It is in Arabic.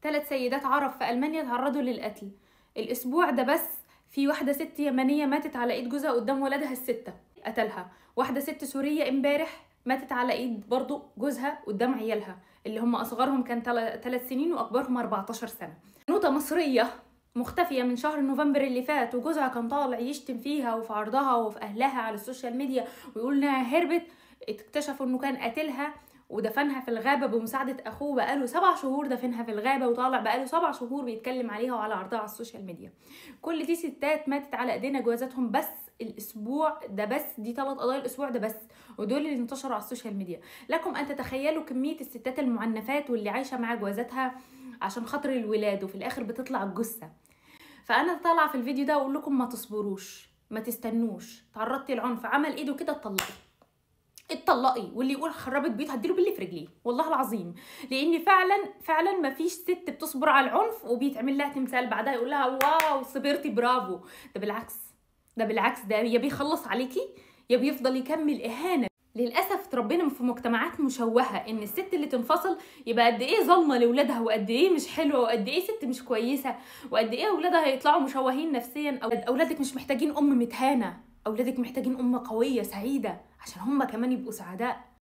3 سيدات عرب في ألمانيا تعرضوا للقتل. الأسبوع ده بس في واحدة ست يمنية ماتت على إيد جوزها قدام ولدها الستة قتلها. واحدة ست سورية امبارح ماتت على إيد برضو جوزها قدام عيالها اللي هم أصغرهم كان 3 سنين وأكبرهم 14 سنة. نوتة مصرية مختفية من شهر نوفمبر اللي فات، وجوزها كان طالع يشتم فيها وفي عرضها وفي أهلها على السوشيال ميديا ويقول إنها هربت. اكتشفوا إنه كان قاتلها ودفنها في الغابة بمساعدة أخوه، بقاله 7 شهور دفنها في الغابة، وطالع بقاله 7 شهور بيتكلم عليها وعلى عرضها على السوشيال ميديا. كل دي ستات ماتت على ايدينا جوازاتهم بس الأسبوع ده بس. دي 3 قضايا الأسبوع ده بس، ودول اللي انتشروا على السوشيال ميديا. لكم أن تتخيلوا كمية الستات المعنفات واللي عايشة مع جوازاتها عشان خاطر الولاد وفي الآخر بتطلع الجثة. فأنا طالعة في الفيديو ده أقول لكم ما تصبروش، ما تستنوش. تعرضتي للعنف، عمل إيده كده اتطلقي، واللي يقول خربت بيت هديله باللي في رجليه والله العظيم. لان فعلا ما فيش ست بتصبر على العنف وبيتعمل لها تمثال بعدها يقول لها واو صبرتي برافو. ده بالعكس، ده يا بيخلص عليكي يا بيفضل يكمل اهانه. للاسف ربنا في مجتمعات مشوهه ان الست اللي تنفصل يبقى قد ايه ظالمه لاولادها، وقد ايه مش حلوه، وقد ايه ست مش كويسه، وقد ايه اولادها هيطلعوا مشوهين نفسيا. اولادك مش محتاجين ام متهانه، اولادك محتاجين ام قويه سعيده عشان هم كمان يبقوا سعداء.